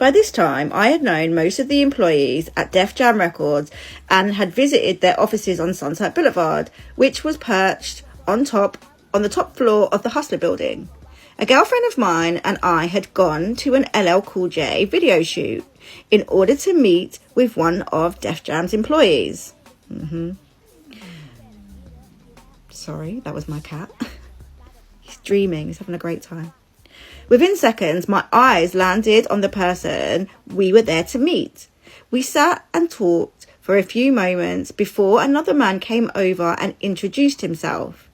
By this time, I had known most of the employees at Def Jam Records and had visited their offices on Sunset Boulevard, which was perched on the top floor of the Hustler building. A girlfriend of mine and I had gone to an LL Cool J video shoot in order to meet with one of Def Jam's employees. Sorry, that was my cat. He's dreaming, he's having a great time. Within seconds, my eyes landed on the person we were there to meet. We sat and talked for a few moments before another man came over and introduced himself.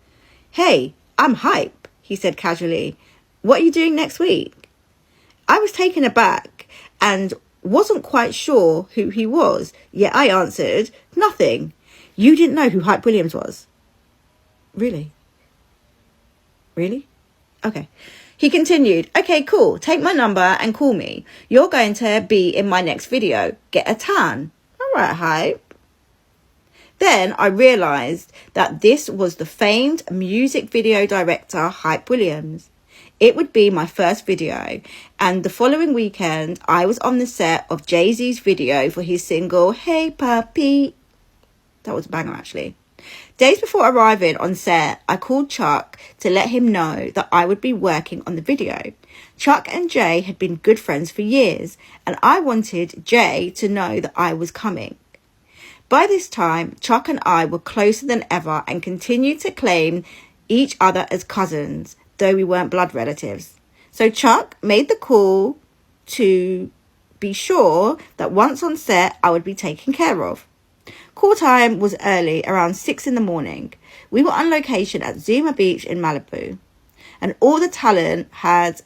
"Hey, I'm Hype," he said casually. "What are you doing next week?" I was taken aback and wasn't quite sure who he was, yet I answered, "Nothing." "You didn't know who Hype Williams was?" Really? Okay. He continued, "Okay, cool. Take my number and call me. You're going to be in my next video. Get a tan." "All right, Hype." Then I realised that this was the famed music video director, Hype Williams. It would be my first video, and the following weekend, I was on the set of Jay-Z's video for his single, "Hey Papi." That was a banger, actually. Days before arriving on set, I called Chuck to let him know that I would be working on the video. Chuck and Jay had been good friends for years, and I wanted Jay to know that I was coming. By this time, Chuck and I were closer than ever and continued to claim each other as cousins, though we weren't blood relatives. So Chuck made the call to be sure that once on set, I would be taken care of. Call time was early, around 6 a.m. We were on location at Zuma Beach in Malibu, and all the talent had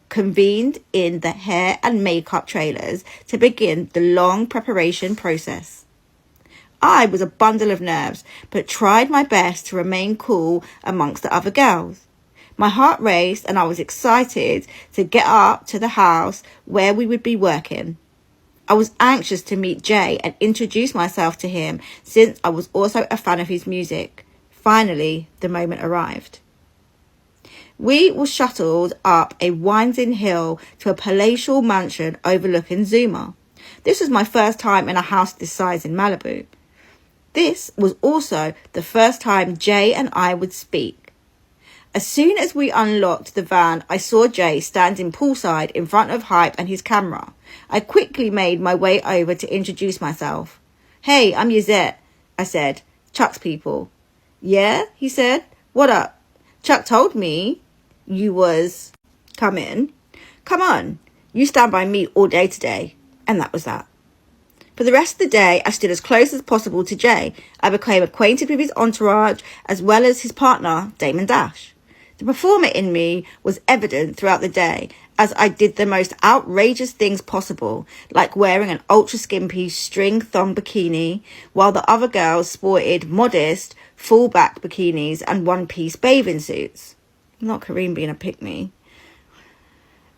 convened in the hair and makeup trailers to begin the long preparation process. I was a bundle of nerves, but tried my best to remain cool amongst the other girls. My heart raced and I was excited to get up to the house where we would be working. I was anxious to meet Jay and introduce myself to him since I was also a fan of his music. Finally, the moment arrived. We were shuttled up a winding hill to a palatial mansion overlooking Zuma. This was my first time in a house this size in Malibu. This was also the first time Jay and I would speak. As soon as we unlocked the van, I saw Jay standing poolside in front of Hype and his camera. I quickly made my way over to introduce myself. "Hey, I'm Yazette," I said. "Chuck's people." "Yeah?" he said. "What up? Chuck told me you was coming. Come on, you stand by me all day today." And that was that. For the rest of the day, I stood as close as possible to Jay. I became acquainted with his entourage as well as his partner, Damon Dash. The performer in me was evident throughout the day as I did the most outrageous things possible, like wearing an ultra-skimpy string thong bikini, while the other girls sported modest, full-back bikinis and one-piece bathing suits. Not Kareem being a pick-me.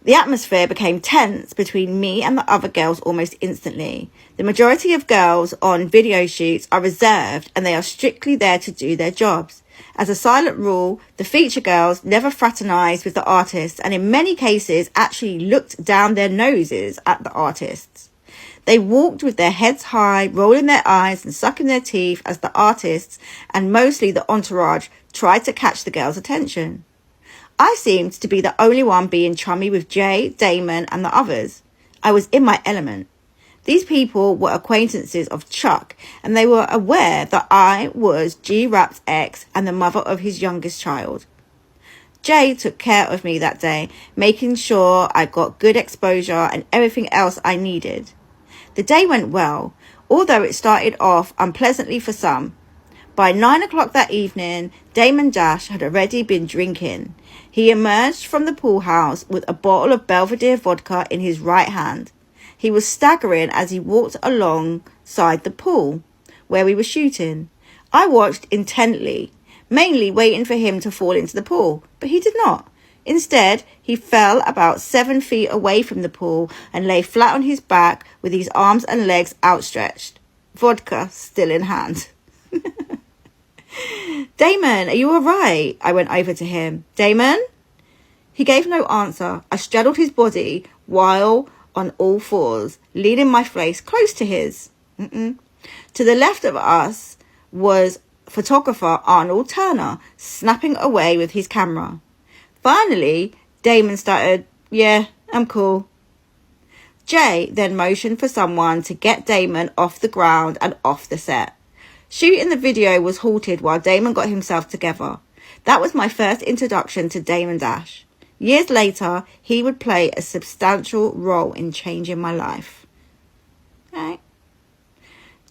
The atmosphere became tense between me and the other girls almost instantly. The majority of girls on video shoots are reserved and they are strictly there to do their jobs. As a silent rule, the feature girls never fraternized with the artists and in many cases actually looked down their noses at the artists. They walked with their heads high, rolling their eyes and sucking their teeth as the artists and mostly the entourage tried to catch the girls' attention. I seemed to be the only one being chummy with Jay, Damon and the others. I was in my element. These people were acquaintances of Chuck and they were aware that I was G-Rap's ex and the mother of his youngest child. Jay took care of me that day, making sure I got good exposure and everything else I needed. The day went well, although it started off unpleasantly for some. By 9 o'clock that evening, Damon Dash had already been drinking. He emerged from the pool house with a bottle of Belvedere vodka in his right hand. He was staggering as he walked alongside the pool where we were shooting. I watched intently, mainly waiting for him to fall into the pool, but he did not. Instead, he fell about 7 feet away from the pool and lay flat on his back with his arms and legs outstretched, vodka still in hand. "Damon, are you all right?" I went over to him. "Damon?" He gave no answer. I straddled his body while on all fours, leaning my face close to his. To the left of us was photographer Arnold Turner, snapping away with his camera. Finally, Damon started, "Yeah, I'm cool." Jay then motioned for someone to get Damon off the ground and off the set. Shooting the video was halted while Damon got himself together. That was my first introduction to Damon Dash. Years later, he would play a substantial role in changing my life. Okay.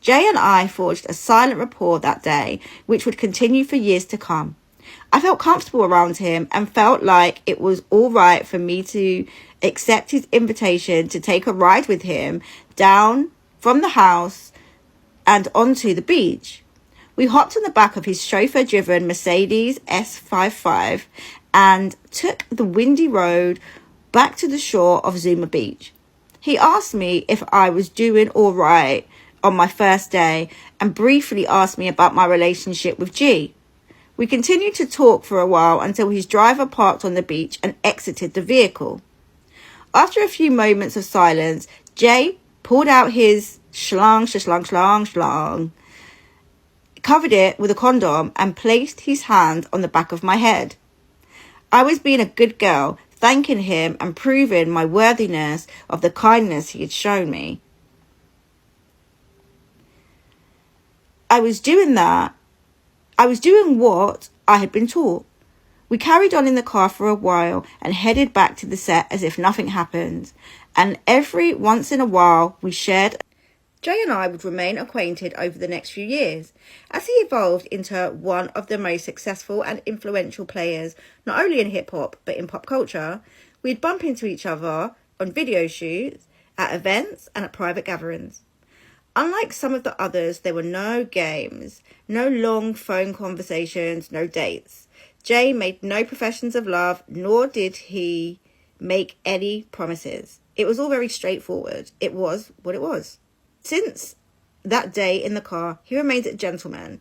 Jay and I forged a silent rapport that day, which would continue for years to come. I felt comfortable around him and felt like it was all right for me to accept his invitation to take a ride with him down from the house and onto the beach. We hopped on the back of his chauffeur-driven Mercedes S55 and took the windy road back to the shore of Zuma Beach. He asked me if I was doing all right on my first day and briefly asked me about my relationship with G. We continued to talk for a while until his driver parked on the beach and exited the vehicle. After a few moments of silence, Jay pulled out his schlang, covered it with a condom and placed his hand on the back of my head. I was being a good girl, thanking him and proving my worthiness of the kindness he had shown me. I was doing what I had been taught. We carried on in the car for a while and headed back to the set as if nothing happened. And every once in a while we shared. Jay and I would remain acquainted over the next few years, as he evolved into one of the most successful and influential players, not only in hip-hop, but in pop culture. We'd bump into each other on video shoots, at events, and at private gatherings. Unlike some of the others, there were no games, no long phone conversations, no dates. Jay made no professions of love, nor did he make any promises. It was all very straightforward. It was what it was. Since that day in the car, he remains a gentleman.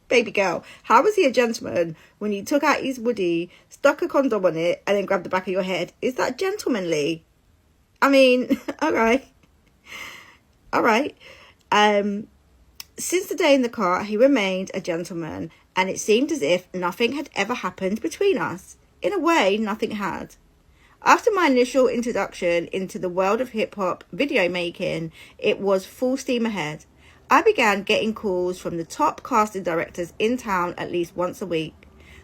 Baby girl, how was he a gentleman when you took out his woody, stuck a condom on it, and then grabbed the back of your head? Is that gentlemanly? I mean, all right. Since the day in the car, he remained a gentleman, and it seemed as if nothing had ever happened between us. In a way, nothing had. After my initial introduction into the world of hip-hop video making, it was full steam ahead. I began getting calls from the top casting directors in town at least once a week.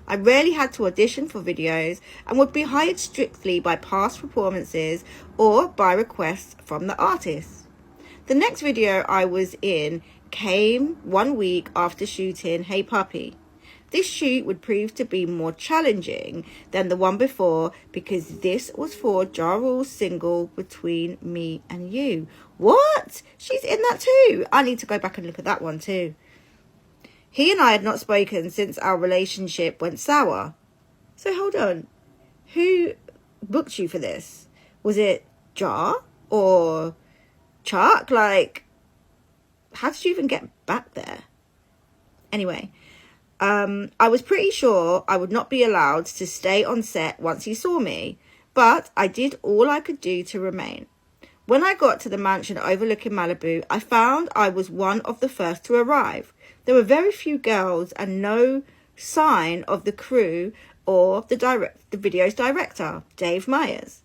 I rarely had to audition for videos and would be hired strictly by past performances or by requests from the artists. The next video I was in came 1 week after shooting Hey Puppy. This shoot would prove to be more challenging than the one before because this was for Ja Rule's single Between Me and You. What? She's in that too? I need to go back and look at that one too. He and I had not spoken since our relationship went sour. So hold on. Who booked you for this? Was it Ja or Chuck? Like, how did you even get back there? Anyway, I was pretty sure I would not be allowed to stay on set once he saw me, but I did all I could do to remain. When I got to the mansion overlooking Malibu, I found I was one of the first to arrive. There were very few girls and no sign of the crew or the video's director, Dave Myers.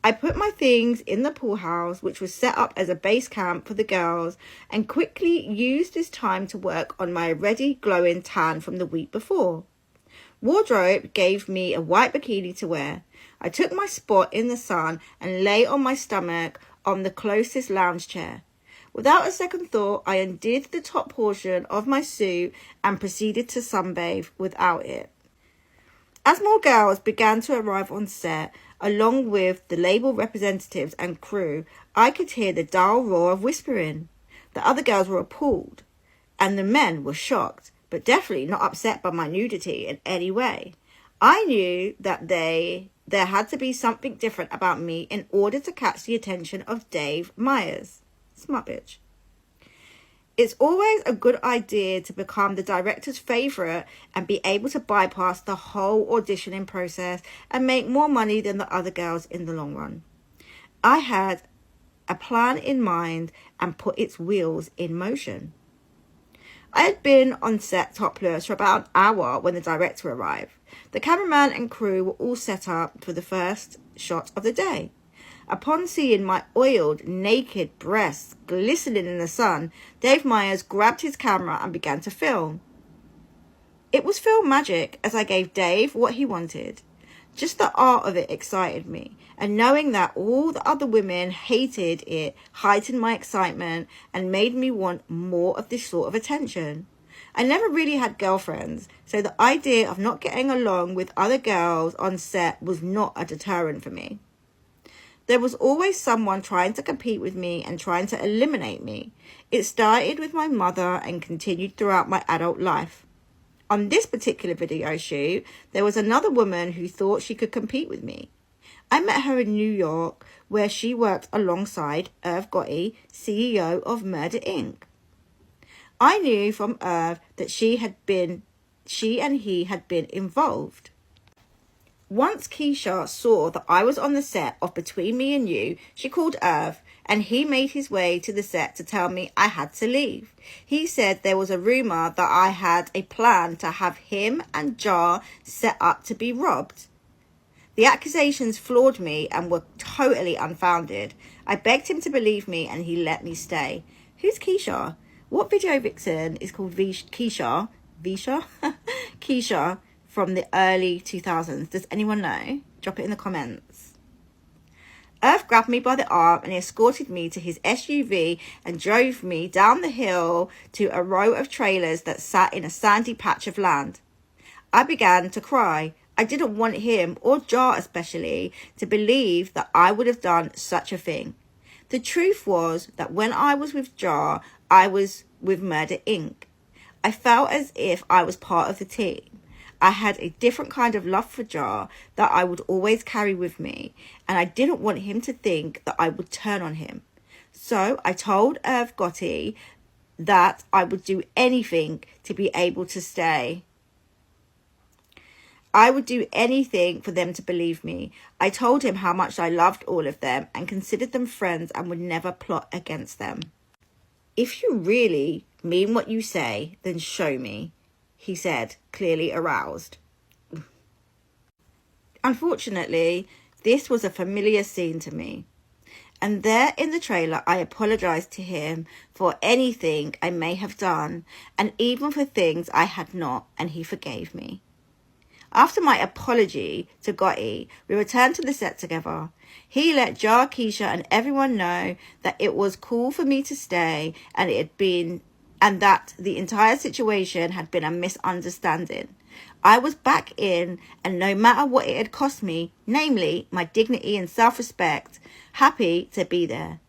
I put my things in the pool house, which was set up as a base camp for the girls, and quickly used this time to work on my already glowing tan from the week before. Wardrobe gave me a white bikini to wear. I took my spot in the sun and lay on my stomach on the closest lounge chair. Without a second thought, I undid the top portion of my suit and proceeded to sunbathe without it. As more girls began to arrive on set, along with the label representatives and crew, I could hear the dull roar of whispering. The other girls were appalled, and the men were shocked, but definitely not upset by my nudity in any way. I knew that there had to be something different about me in order to catch the attention of Dave Myers. Smart bitch. It's always a good idea to become the director's favourite and be able to bypass the whole auditioning process and make more money than the other girls in the long run. I had a plan in mind and put its wheels in motion. I had been on set topless for about an hour when the director arrived. The cameraman and crew were all set up for the first shot of the day. Upon seeing my oiled, naked breasts glistening in the sun, Dave Meyers grabbed his camera and began to film. It was film magic as I gave Dave what he wanted. Just the art of it excited me, and knowing that all the other women hated it heightened my excitement and made me want more of this sort of attention. I never really had girlfriends, so the idea of not getting along with other girls on set was not a deterrent for me. There was always someone trying to compete with me and trying to eliminate me. It started with my mother and continued throughout my adult life. On this particular video shoot, there was another woman who thought she could compete with me. I met her in New York, where she worked alongside Irv Gotti, CEO of Murder Inc. I knew from Irv that she and he had been involved. Once Keisha saw that I was on the set of Between Me and You, she called Irv, and he made his way to the set to tell me I had to leave. He said there was a rumor that I had a plan to have him and Jar set up to be robbed. The accusations floored me and were totally unfounded. I begged him to believe me and he let me stay. Who's Keisha? What video vixen is called Keisha? Keisha from the early 2000s. Does anyone know? Drop it in the comments. Irv grabbed me by the arm and escorted me to his SUV and drove me down the hill to a row of trailers that sat in a sandy patch of land. I began to cry. I didn't want him, or Jar especially, to believe that I would have done such a thing. The truth was that when I was with Jar, I was with Murder Inc. I felt as if I was part of the team. I had a different kind of love for Jar that I would always carry with me, and I didn't want him to think that I would turn on him. So I told Irv Gotti that I would do anything to be able to stay. I would do anything for them to believe me. I told him how much I loved all of them and considered them friends and would never plot against them. If you really mean what you say, then show me, he said, clearly aroused. Unfortunately, this was a familiar scene to me. And there in the trailer, I apologized to him for anything I may have done, and even for things I had not, and he forgave me. After my apology to Gotti, we returned to the set together. He let Jar, Keisha, and everyone know that it was cool for me to stay, and that the entire situation had been a misunderstanding. I was back in, and no matter what it had cost me, namely my dignity and self-respect, happy to be there.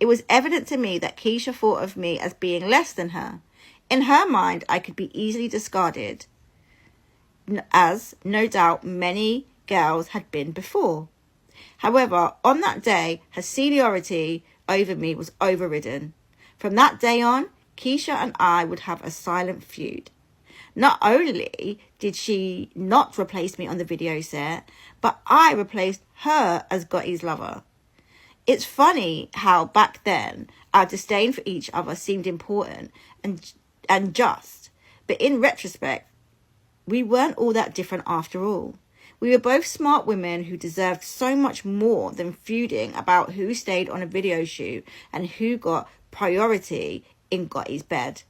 It was evident to me that Keisha thought of me as being less than her. In her mind, I could be easily discarded, as no doubt many girls had been before. However, on that day, her seniority over me was overridden. From that day on, Keisha and I would have a silent feud. Not only did she not replace me on the video set, but I replaced her as Gotti's lover. It's funny how back then our disdain for each other seemed important and just, but in retrospect, we weren't all that different after all. We were both smart women who deserved so much more than feuding about who stayed on a video shoot and who got priority in Gotti's bed.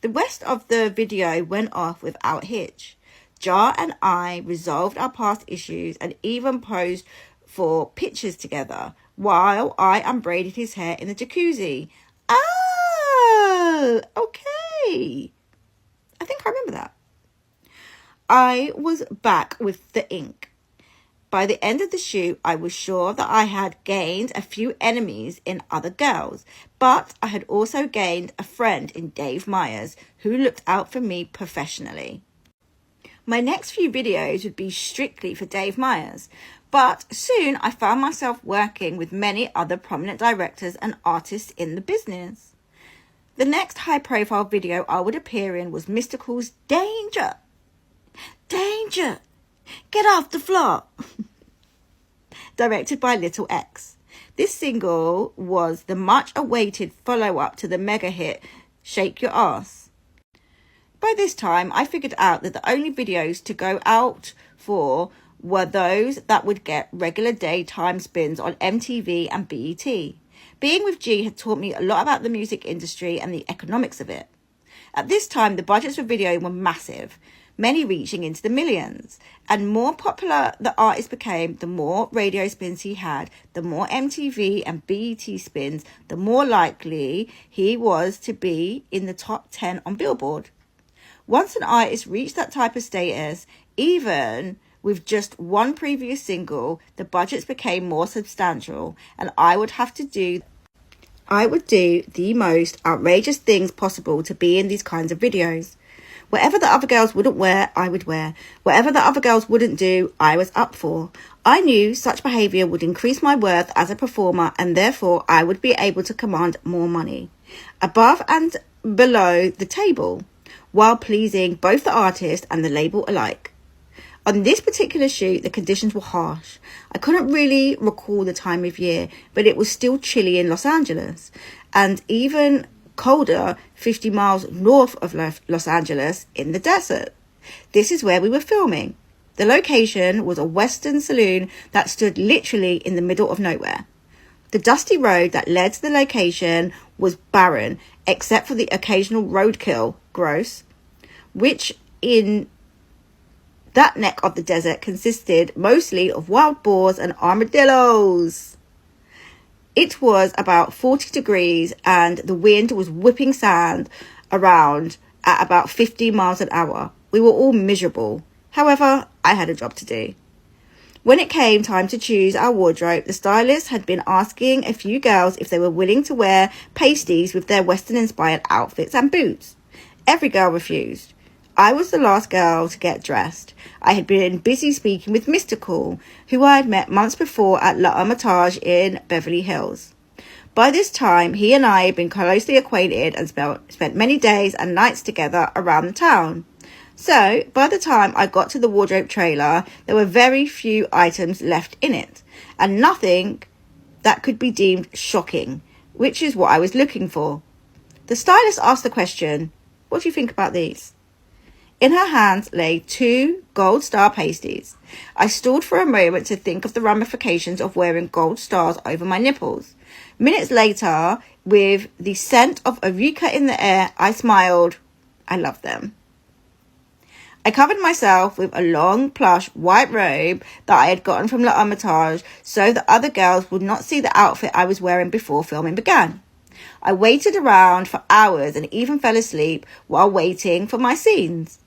The rest of the video went off without hitch. Jar and I resolved our past issues and even posed for pictures together while I unbraided his hair in the jacuzzi. Oh, okay. I think I remember that. I was back with the ink. By the end of the shoot, I was sure that I had gained a few enemies in other girls, but I had also gained a friend in Dave Meyers who looked out for me professionally. My next few videos would be strictly for Dave Meyers, but soon I found myself working with many other prominent directors and artists in the business. The next high-profile video I would appear in was Mr. Cool's Danger! Danger! Get off the floor! Directed by Little X. This single was the much-awaited follow-up to the mega hit Shake Your Ass. By this time, I figured out that the only videos to go out for were those that would get regular daytime spins on MTV and BET. Being with G had taught me a lot about the music industry and the economics of it. At this time, the budgets for video were massive, many reaching into the millions. And more popular the artist became, the more radio spins he had, the more MTV and BET spins, the more likely he was to be in the top 10 on Billboard. Once an artist reached that type of status, even with just one previous single, the budgets became more substantial, and I would do the most outrageous things possible to be in these kinds of videos. Whatever the other girls wouldn't wear, I would wear. Whatever the other girls wouldn't do, I was up for. I knew such behaviour would increase my worth as a performer, and therefore I would be able to command more money, above and below the table, while pleasing both the artist and the label alike. On this particular shoot, the conditions were harsh. I couldn't really recall the time of year, but it was still chilly in Los Angeles, and even colder 50 miles north of Los Angeles in the desert. This is where we were filming. The location was a Western saloon that stood literally in the middle of nowhere. The dusty road that led to the location was barren, except for the occasional roadkill, gross, which in that neck of the desert consisted mostly of wild boars and armadillos. It was about 40 degrees and the wind was whipping sand around at about 50 miles an hour. We were all miserable. However, I had a job to do. When it came time to choose our wardrobe, the stylist had been asking a few girls if they were willing to wear pasties with their Western-inspired outfits and boots. Every girl refused. I was the last girl to get dressed. I had been busy speaking with Mr. Cool, who I had met months before at La Hermitage in Beverly Hills. By this time, he and I had been closely acquainted and spent many days and nights together around the town. So, by the time I got to the wardrobe trailer, there were very few items left in it, and nothing that could be deemed shocking, which is what I was looking for. The stylist asked the question, "What do you think about these?" In her hands lay 2 gold star pasties. I stalled for a moment to think of the ramifications of wearing gold stars over my nipples. Minutes later, with the scent of Eureka in the air, I smiled. I loved them. I covered myself with a long plush white robe that I had gotten from La Hermitage so that other girls would not see the outfit I was wearing before filming began. I waited around for hours and even fell asleep while waiting for my scenes.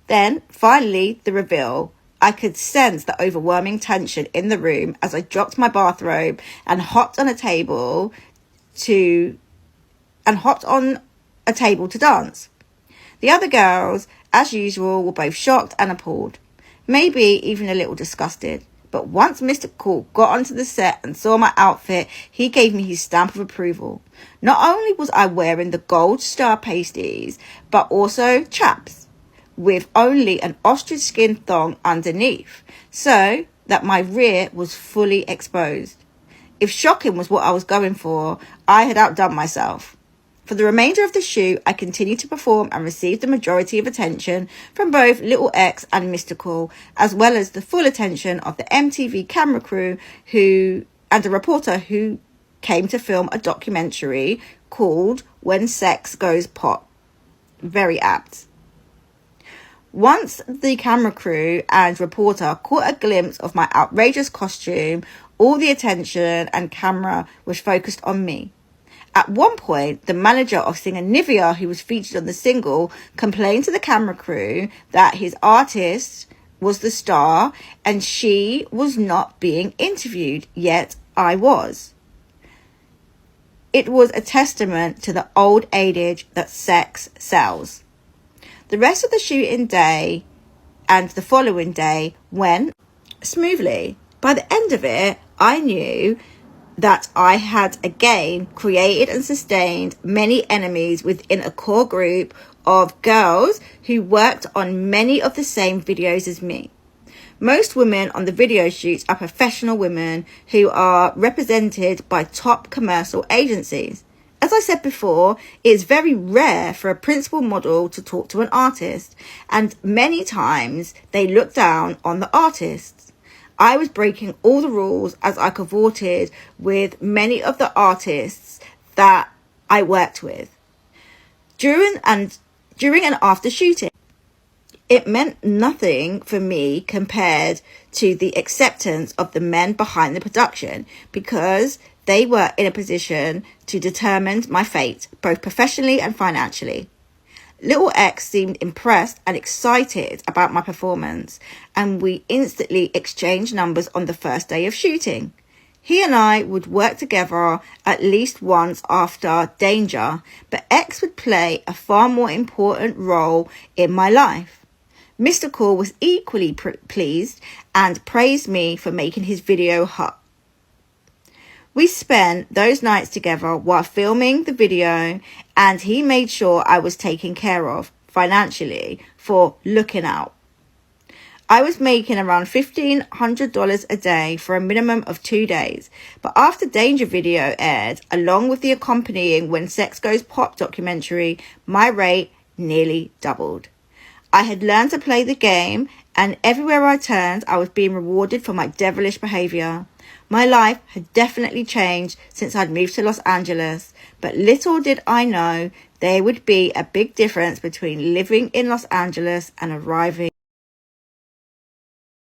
Then, finally, the reveal. I could sense the overwhelming tension in the room as I dropped my bathrobe and hopped on a table to dance. The other girls, as usual, were both shocked and appalled, maybe even a little disgusted. But once Mr. Cool got onto the set and saw my outfit, he gave me his stamp of approval. Not only was I wearing the gold star pasties, but also chaps, with only an ostrich skin thong underneath, so that my rear was fully exposed. If shocking was what I was going for, I had outdone myself. For the remainder of the shoot, I continued to perform and received the majority of attention from both Little X and Mr. Cool, as well as the full attention of the MTV camera crew and a reporter who came to film a documentary called When Sex Goes Pop. Very apt. Once the camera crew and reporter caught a glimpse of my outrageous costume, all the attention and camera was focused on me. At one point, the manager of singer Nivea, who was featured on the single, complained to the camera crew that his artist was the star and she was not being interviewed, yet I was. It was a testament to the old adage that sex sells. The rest of the shooting day and the following day went smoothly. By the end of it, I knew that I had again created and sustained many enemies within a core group of girls who worked on many of the same videos as me. Most women on the video shoots are professional women who are represented by top commercial agencies. As I said before, it is very rare for a principal model to talk to an artist, and many times they look down on the artists. I was breaking all the rules as I cavorted with many of the artists that I worked with during and after shooting. It meant nothing for me compared to the acceptance of the men behind the production, because they were in a position to determine my fate, both professionally and financially. Little X seemed impressed and excited about my performance, and we instantly exchanged numbers on the first day of shooting. He and I would work together at least once after Danger, but X would play a far more important role in my life. Mr. Cool was equally pleased and praised me for making his video hot. We spent those nights together while filming the video, and he made sure I was taken care of financially for looking out. I was making around $1,500 a day for a minimum of 2 days, but after Danger video aired, along with the accompanying When Sex Goes Pop documentary, my rate nearly doubled. I had learned to play the game, and everywhere I turned, I was being rewarded for my devilish behaviour. My life had definitely changed since I'd moved to Los Angeles, but little did I know there would be a big difference between living in Los Angeles and arriving